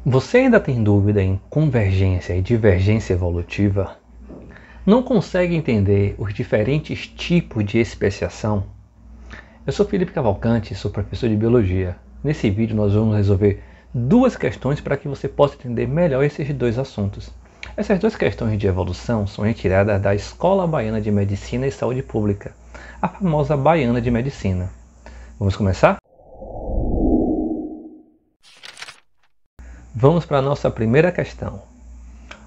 Você ainda tem dúvida em convergência e divergência evolutiva? Não consegue entender os diferentes tipos de especiação? Eu sou Felipe Cavalcante, sou professor de Biologia. Nesse vídeo nós vamos resolver duas questões para que você possa entender melhor esses dois assuntos. Essas duas questões de evolução são retiradas da Escola Baiana de Medicina e Saúde Pública, a famosa Baiana de Medicina. Vamos começar? Vamos para a nossa primeira questão.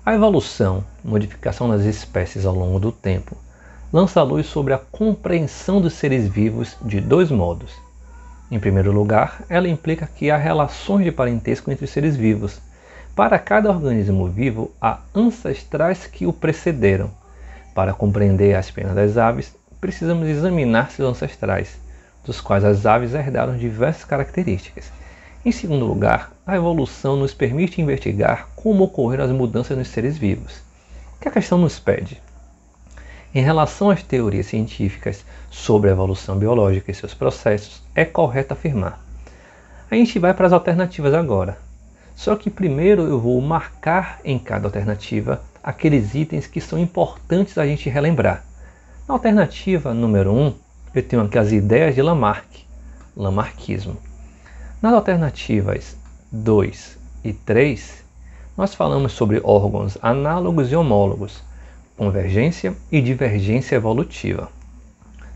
A evolução, modificação das espécies ao longo do tempo, lança a luz sobre a compreensão dos seres vivos de dois modos. Em primeiro lugar, ela implica que há relações de parentesco entre os seres vivos. Para cada organismo vivo, há ancestrais que o precederam. Para compreender as penas das aves, precisamos examinar seus ancestrais, dos quais as aves herdaram diversas características. Em segundo lugar, a evolução nos permite investigar como ocorreram as mudanças nos seres vivos. O que a questão nos pede? Em relação às teorias científicas sobre a evolução biológica e seus processos, é correto afirmar. A gente vai para as alternativas agora. Só que primeiro eu vou marcar em cada alternativa aqueles itens que são importantes a gente relembrar. Na alternativa número 1, eu tenho aqui as ideias de Lamarck, Lamarckismo. Nas alternativas 2 e 3, nós falamos sobre órgãos análogos e homólogos, convergência e divergência evolutiva.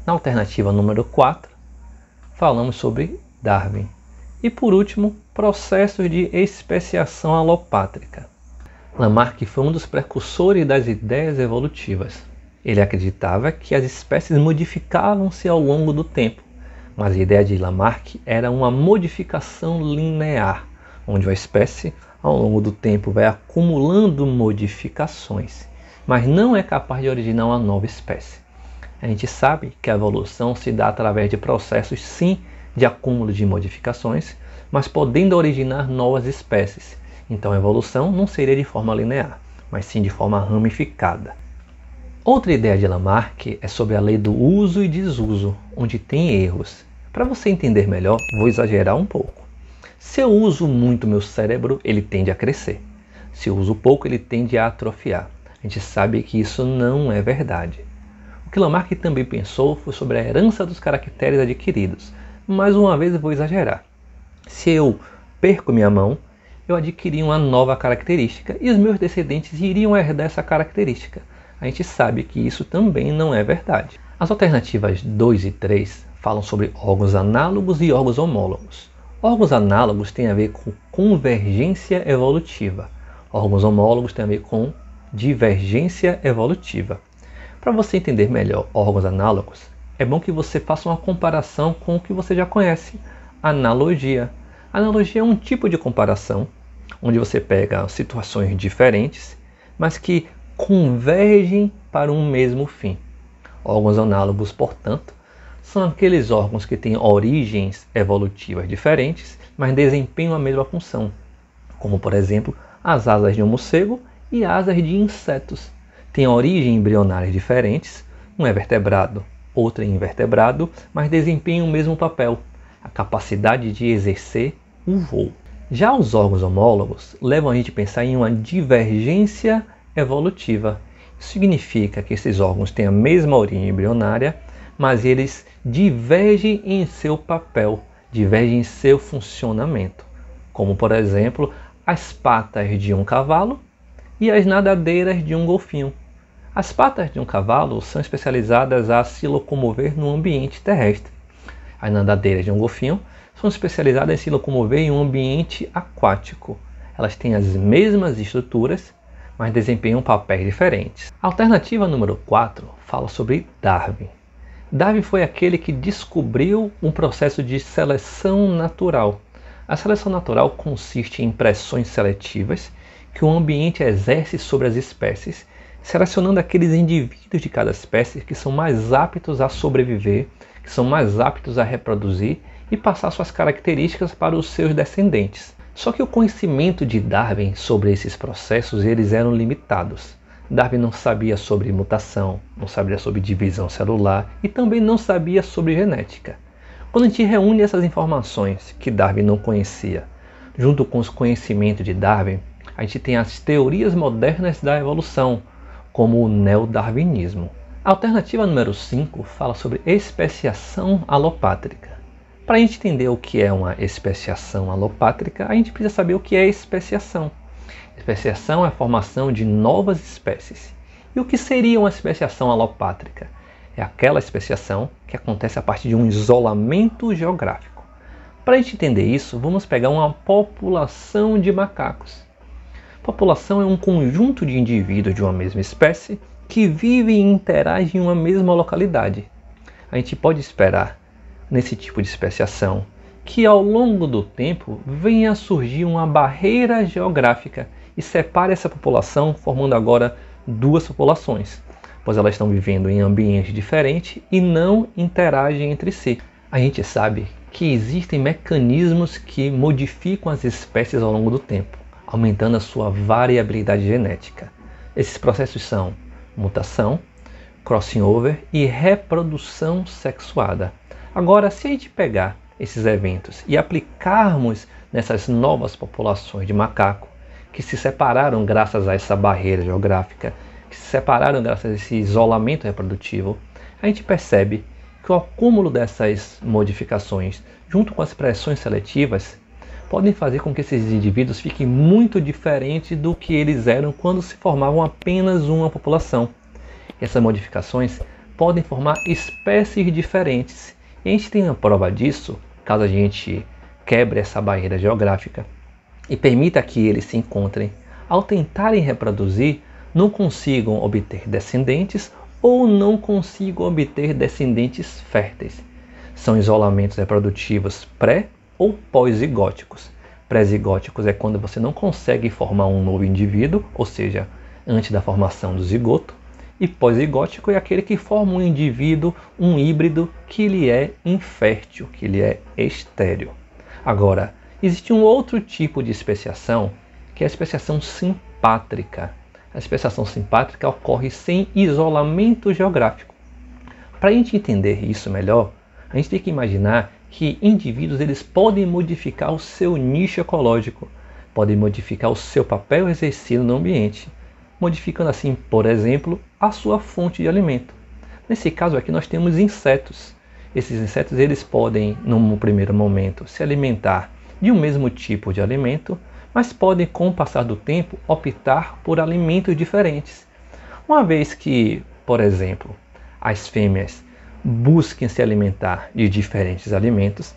Na alternativa número 4, falamos sobre Darwin. E por último, processos de especiação alopátrica. Lamarck foi um dos precursores das ideias evolutivas. Ele acreditava que as espécies modificavam-se ao longo do tempo, mas a ideia de Lamarck era uma modificação linear, onde a espécie, ao longo do tempo, vai acumulando modificações, mas não é capaz de originar uma nova espécie. A gente sabe que a evolução se dá através de processos, sim, de acúmulo de modificações, mas podendo originar novas espécies. Então a evolução não seria de forma linear, mas sim de forma ramificada. Outra ideia de Lamarck é sobre a lei do uso e desuso, onde tem erros. Para você entender melhor, vou exagerar um pouco. Se eu uso muito meu cérebro, ele tende a crescer. Se eu uso pouco, ele tende a atrofiar. A gente sabe que isso não é verdade. O que Lamarck também pensou foi sobre a herança dos caracteres adquiridos. Mais uma vez eu vou exagerar. Se eu perco minha mão, eu adquiri uma nova característica e os meus descendentes iriam herdar essa característica. A gente sabe que isso também não é verdade. As alternativas 2 e 3 falam sobre órgãos análogos e órgãos homólogos. Órgãos análogos têm a ver com convergência evolutiva. Órgãos homólogos têm a ver com divergência evolutiva. Para você entender melhor órgãos análogos, é bom que você faça uma comparação com o que você já conhece, analogia. Analogia é um tipo de comparação onde você pega situações diferentes, mas que convergem para um mesmo fim. Órgãos análogos, portanto, são aqueles órgãos que têm origens evolutivas diferentes, mas desempenham a mesma função, como por exemplo as asas de um morcego e asas de insetos. Têm origem embrionárias diferentes, um é vertebrado, outro é invertebrado, mas desempenham o mesmo papel, a capacidade de exercer o voo. Já os órgãos homólogos levam a gente a pensar em uma divergência evolutiva. Isso significa que esses órgãos têm a mesma origem embrionária, mas eles divergem em seu papel, divergem em seu funcionamento, como por exemplo as patas de um cavalo e as nadadeiras de um golfinho. As patas de um cavalo são especializadas a se locomover no ambiente terrestre. As nadadeiras de um golfinho são especializadas em se locomover em um ambiente aquático. Elas têm as mesmas estruturas, mas desempenham papéis diferentes. A alternativa número 4 fala sobre Darwin. Darwin foi aquele que descobriu um processo de seleção natural. A seleção natural consiste em pressões seletivas que o ambiente exerce sobre as espécies, selecionando aqueles indivíduos de cada espécie que são mais aptos a sobreviver, que são mais aptos a reproduzir e passar suas características para os seus descendentes. Só que o conhecimento de Darwin sobre esses processos eles eram limitados. Darwin não sabia sobre mutação, não sabia sobre divisão celular e também não sabia sobre genética. Quando a gente reúne essas informações que Darwin não conhecia Junto com os conhecimentos de Darwin, a gente tem as teorias modernas da evolução, como o neodarwinismo. A alternativa número 5 fala sobre especiação alopátrica. Para a gente entender o que é uma especiação alopátrica, a gente precisa saber o que é especiação. Especiação é a formação de novas espécies. E o que seria uma especiação alopátrica? É aquela especiação que acontece a partir de um isolamento geográfico. Para a gente entender isso, vamos pegar uma população de macacos. População é um conjunto de indivíduos de uma mesma espécie que vivem e interagem em uma mesma localidade. A gente pode esperar, nesse tipo de especiação, que ao longo do tempo venha a surgir uma barreira geográfica e separe essa população, formando agora duas populações, pois elas estão vivendo em ambientes diferentes e não interagem entre si. A gente sabe que existem mecanismos que modificam as espécies ao longo do tempo, aumentando a sua variabilidade genética. Esses processos são mutação, crossing over e reprodução sexuada. Agora, se a gente pegar esses eventos e aplicarmos nessas novas populações de macaco, que se separaram graças a essa barreira geográfica, que se separaram graças a esse isolamento reprodutivo, a gente percebe que o acúmulo dessas modificações, junto com as pressões seletivas, podem fazer com que esses indivíduos fiquem muito diferentes do que eles eram quando se formavam apenas uma população. Essas modificações podem formar espécies diferentes. E a gente tem a prova disso, caso a gente quebre essa barreira geográfica e permita que eles se encontrem. Ao tentarem reproduzir, não consigam obter descendentes ou não consigam obter descendentes férteis. São isolamentos reprodutivos pré- ou pós-zigóticos. Pré-zigóticos é quando você não consegue formar um novo indivíduo, ou seja, antes da formação do zigoto. E pós-zigótico é aquele que forma um indivíduo, um híbrido, que ele é infértil, que ele é estéril. Agora, existe um outro tipo de especiação, que é a especiação simpátrica. A especiação simpátrica ocorre sem isolamento geográfico. Para a gente entender isso melhor, a gente tem que imaginar que indivíduos eles podem modificar o seu nicho ecológico, podem modificar o seu papel exercido no ambiente, modificando assim, por exemplo, a sua fonte de alimento. Nesse caso aqui nós temos insetos. Esses insetos eles podem, num primeiro momento, se alimentar de um mesmo tipo de alimento, mas podem, com o passar do tempo, optar por alimentos diferentes. Uma vez que, por exemplo, as fêmeas busquem se alimentar de diferentes alimentos,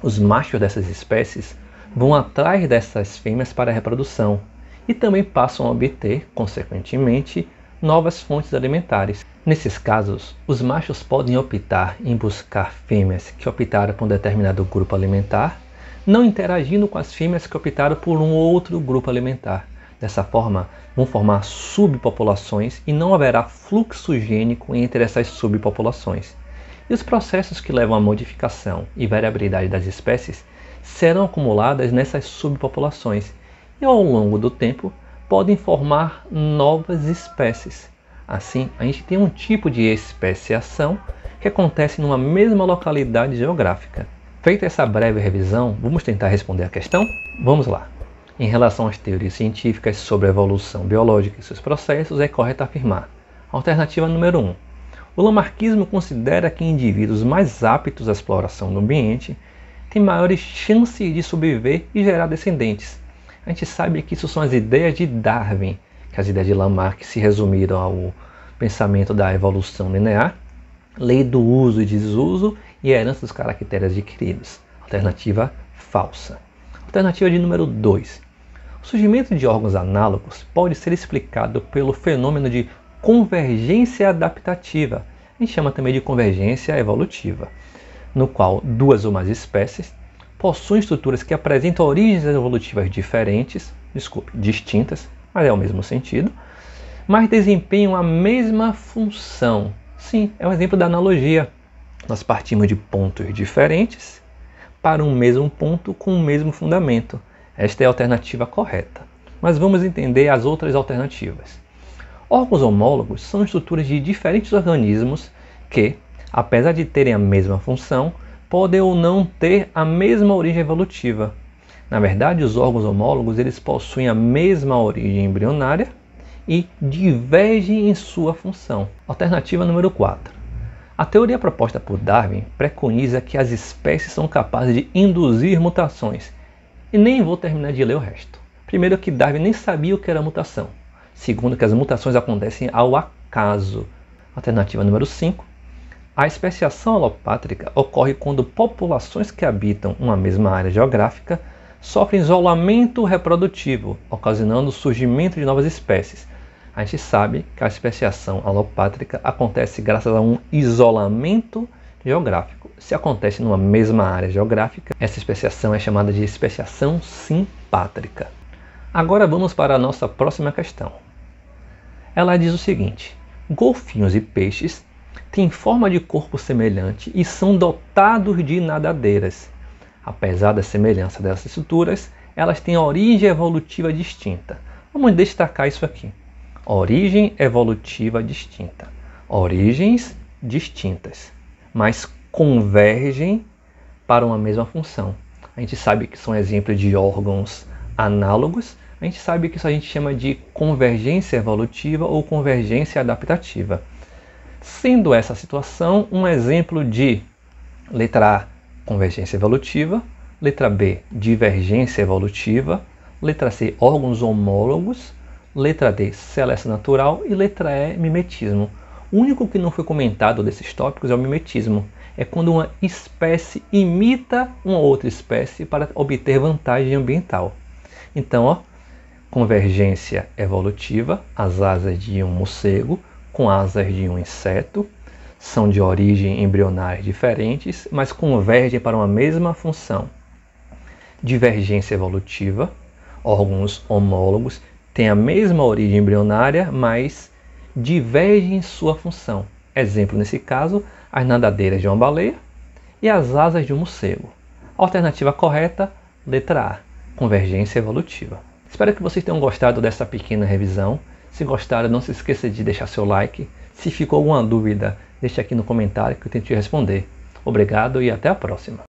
os machos dessas espécies vão atrás dessas fêmeas para a reprodução e também passam a obter, consequentemente, novas fontes alimentares. Nesses casos, os machos podem optar em buscar fêmeas que optaram por um determinado grupo alimentar, não interagindo com as fêmeas que optaram por um outro grupo alimentar. Dessa forma, vão formar subpopulações e não haverá fluxo gênico entre essas subpopulações. E os processos que levam à modificação e variabilidade das espécies serão acumuladas nessas subpopulações e ao longo do tempo podem formar novas espécies. Assim, a gente tem um tipo de especiação que acontece numa mesma localidade geográfica. Feita essa breve revisão, vamos tentar responder a questão? Vamos lá! Em relação às teorias científicas sobre a evolução biológica e seus processos, é correto afirmar. Alternativa número 1. O lamarckismo considera que indivíduos mais aptos à exploração do ambiente têm maiores chances de sobreviver e gerar descendentes. A gente sabe que isso são as ideias de Darwin, que as ideias de Lamarck se resumiram ao pensamento da evolução linear, lei do uso e desuso e herança dos caracteres adquiridos. Alternativa falsa. Alternativa de número 2. O surgimento de órgãos análogos pode ser explicado pelo fenômeno de convergência adaptativa. A gente chama também de convergência evolutiva, no qual duas ou mais espécies possuem estruturas que apresentam origens evolutivas distintas, mas é o mesmo sentido, mas desempenham a mesma função. Sim, é um exemplo da analogia. Nós partimos de pontos diferentes para um mesmo ponto com o mesmo fundamento. Esta é a alternativa correta. Mas vamos entender as outras alternativas. Órgãos homólogos são estruturas de diferentes organismos que, apesar de terem a mesma função, podem ou não ter a mesma origem evolutiva. Na verdade, os órgãos homólogos eles possuem a mesma origem embrionária e divergem em sua função. Alternativa número 4. A teoria proposta por Darwin preconiza que as espécies são capazes de induzir mutações. E nem vou terminar de ler o resto. Primeiro, que Darwin nem sabia o que era mutação. Segundo, que as mutações acontecem ao acaso. Alternativa número 5. A especiação alopátrica ocorre quando populações que habitam uma mesma área geográfica sofrem isolamento reprodutivo, ocasionando o surgimento de novas espécies. A gente sabe que a especiação alopátrica acontece graças a um isolamento geográfico. Se acontece numa mesma área geográfica, essa especiação é chamada de especiação simpátrica. Agora vamos para a nossa próxima questão. Ela diz o seguinte: golfinhos e peixes têm forma de corpo semelhante e são dotados de nadadeiras. Apesar da semelhança dessas estruturas, elas têm origem evolutiva distinta. Vamos destacar isso aqui. Origem evolutiva distinta. Origens distintas, mas convergem para uma mesma função. A gente sabe que são exemplos de órgãos análogos. A gente sabe que isso a gente chama de convergência evolutiva ou convergência adaptativa. Sendo essa situação um exemplo de letra A, convergência evolutiva, letra B, divergência evolutiva, letra C, órgãos homólogos, letra D, seleção natural e letra E, mimetismo. O único que não foi comentado desses tópicos é o mimetismo. É quando uma espécie imita uma outra espécie para obter vantagem ambiental. Então, ó, convergência evolutiva, as asas de um morcego com asas de um inseto são de origem embrionária diferentes, mas convergem para uma mesma função. Divergência evolutiva, órgãos homólogos têm a mesma origem embrionária, mas divergem em sua função. Exemplo nesse caso, as nadadeiras de uma baleia e as asas de um morcego. Alternativa correta, letra A, convergência evolutiva. Espero que vocês tenham gostado dessa pequena revisão. Se gostaram, não se esqueça de deixar seu like. Se ficou alguma dúvida, deixe aqui no comentário que eu tento responder. Obrigado e até a próxima.